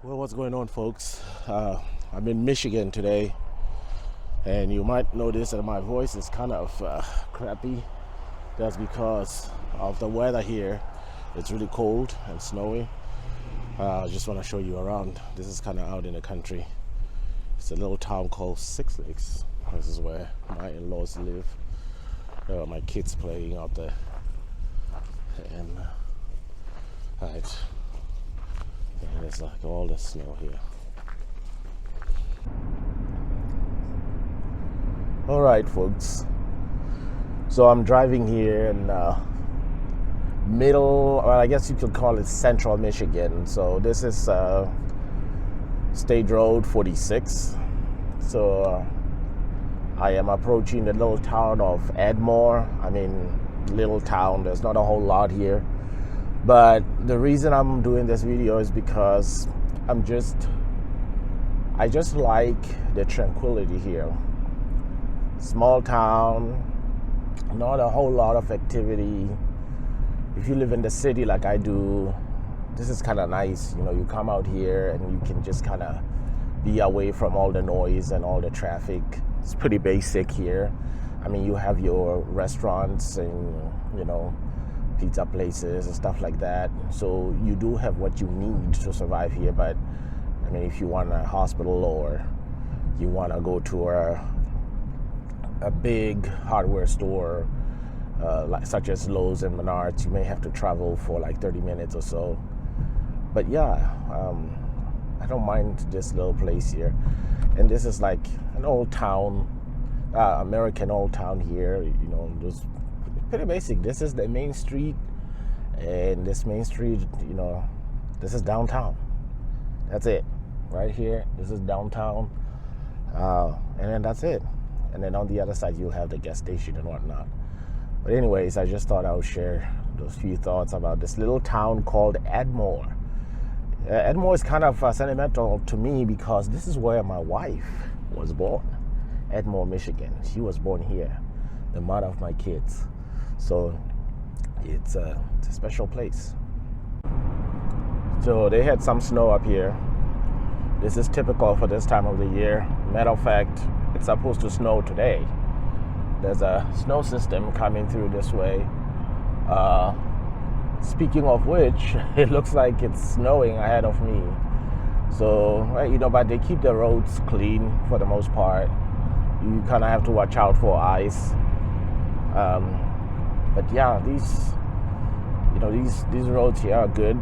Well, what's going on, folks? I'm in Michigan today, and you might notice that my voice is kind of crappy. That's because of the weather here. It's really cold and snowy. I just want to show you around. This is kind of out in the country. It's a little town called Six Lakes. This is where my in-laws live. My kids playing out there. And right. And there's like all the snow here. All right, folks. So I'm driving here in middle, or I guess you could call it central Michigan. So this is State Road 46. So I am approaching the little town of Edmore. I mean, little town. There's not a whole lot here. But the reason I'm doing this video is because I just like the tranquility here. Small town, not a whole lot of activity. If you live in the city like I do, this is kind of nice. You know, you come out here and you can just kind of be away from all the noise and all the traffic. It's pretty basic here. I mean, you have your restaurants and, you know, pizza places and stuff like that. So you do have what you need to survive here. But I mean, if you want a hospital or you want to go to a big hardware store, such as Lowe's and Menards, you may have to travel for like 30 minutes or so. But yeah, I don't mind this little place here. And this is like an old town, American old town here. You know, just pretty basic. This is the main street, and this main street, you know, this is downtown. That's it, right here. This is downtown, and then that's it. And then on the other side, you'll have the gas station and whatnot. But anyways, I just thought I would share those few thoughts about this little town called Edmore. Edmore is kind of sentimental to me because this is where my wife was born, Edmore, Michigan. She was born here, the mother of my kids. So it's a special place. So they had some snow up here. This is typical for this time of the year. Matter of fact, it's supposed to snow today. There's a snow system coming through this way. Speaking of which, it looks like it's snowing ahead of me. So, you know, but they keep the roads clean for the most part. You kind of have to watch out for ice. But yeah, these roads here are good.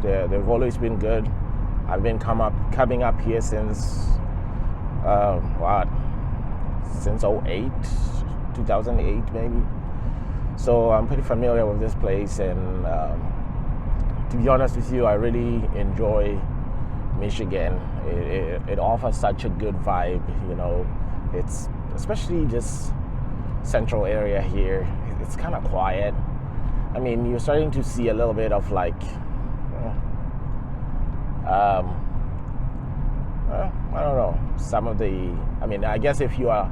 They've always been good. I've been coming up here since since 2008 maybe. So I'm pretty familiar with this place, and to be honest with you, I really enjoy Michigan. It offers such a good vibe, you know. It's especially this central area here. It's kind of quiet. I mean, you're starting to see a little bit of like I don't know, some of the, I mean, I guess if you are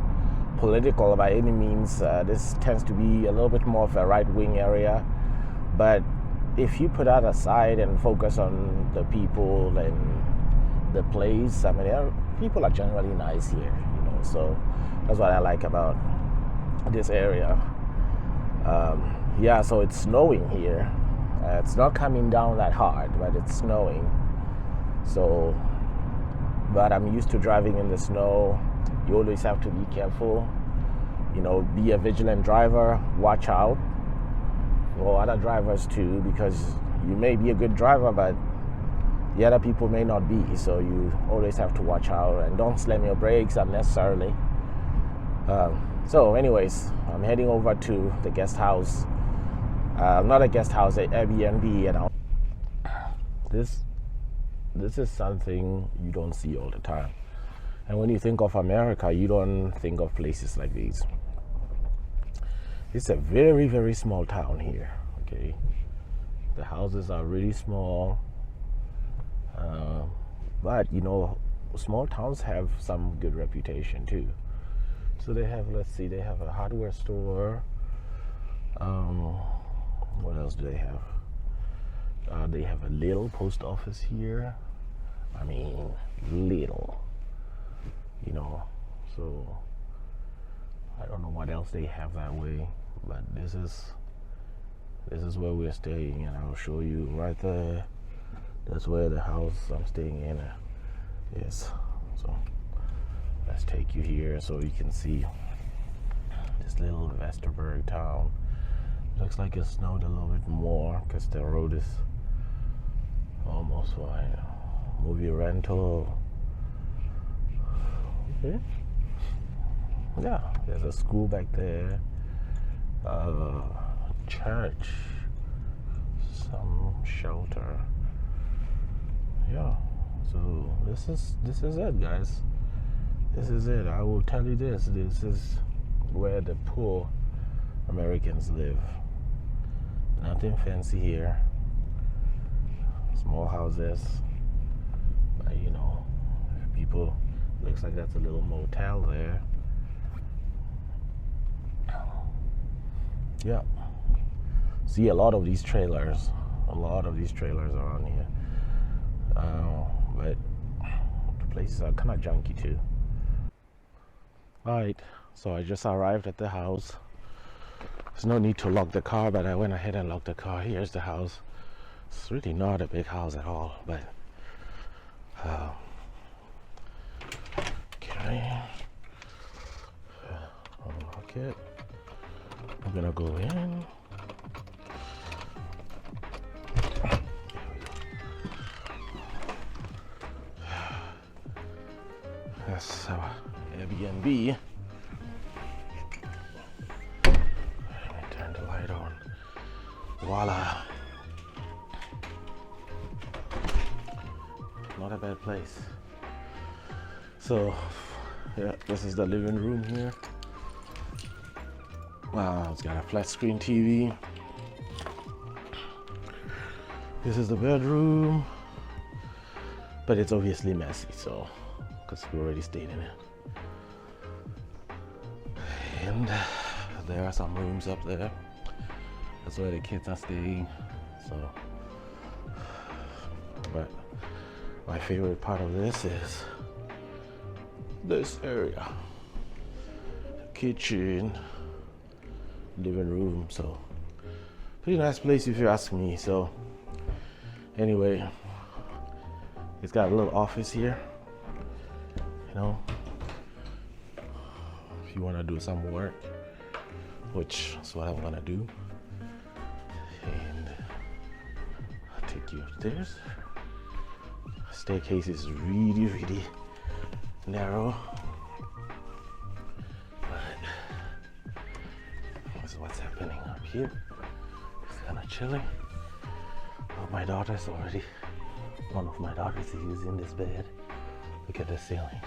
political by any means, this tends to be a little bit more of a right-wing area. But if you put that aside and focus on the people and the place, I mean, people are generally nice here, you know. So that's what I like about this area. Yeah, so it's snowing here. It's not coming down that hard, but it's snowing. So, but I'm used to driving in the snow. You always have to be careful. You know, be a vigilant driver. Watch out for other drivers too, because you may be a good driver, but the other people may not be. So you always have to watch out and don't slam your brakes unnecessarily. So anyways, I'm heading over to the guest house. Not a guest house, an Airbnb. And this is something you don't see all the time. And when you think of America, you don't think of places like these. It's a very, very small town here, okay? The houses are really small. But, you know, small towns have some good reputation too. So they have, let's see, they have a hardware store. What else do they have? They have a little post office here. I mean, little, you know. So I don't know what else they have that way, but this is where we're staying, and I'll show you right there. That's where the house I'm staying in is. So let's take you here so you can see this little Westerberg town. Looks like it snowed a little bit more because the road is almost fine. Movie rental. Okay. Yeah, there's a school back there. Church. Some shelter. Yeah. So this is it, guys. This is it. I will tell you this. This is where the poor Americans live. Nothing fancy here. Small houses. But you know, people, looks like that's a little motel there. Yeah. See a lot of these trailers. A lot of these trailers around here. But the places are kind of junky too. Alright, so I just arrived at the house. There's no need to lock the car, but I went ahead and locked the car. Here's the house. It's really not a big house at all, but okay. Unlock it. I'm gonna go in. That's our Airbnb. Let me turn the light on. Voila. Not a bad place. So, yeah, this is the living room here. Wow, it's got a flat screen TV. This is the bedroom. But it's obviously messy, so, because we already stayed in it. And there are some rooms up there. That's where the kids are staying. So, but my favorite part of this is this area. Kitchen, living room. So, pretty nice place if you ask me. So, anyway, it's got a little office here. You know, if you want to do some work, which is what I'm gonna do. And I'll take you upstairs. Staircase is really, really narrow. But this is what's happening up here. It's kind of chilly. Oh, my daughter's already, one of my daughters is using this bed. Look at the ceiling.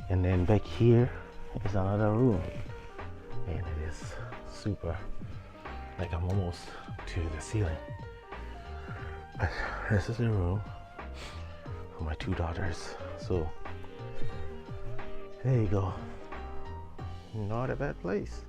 And then back here is another room. And it is super, like I'm almost to the ceiling. But this is the room for my two daughters. So there you go. Not a bad place.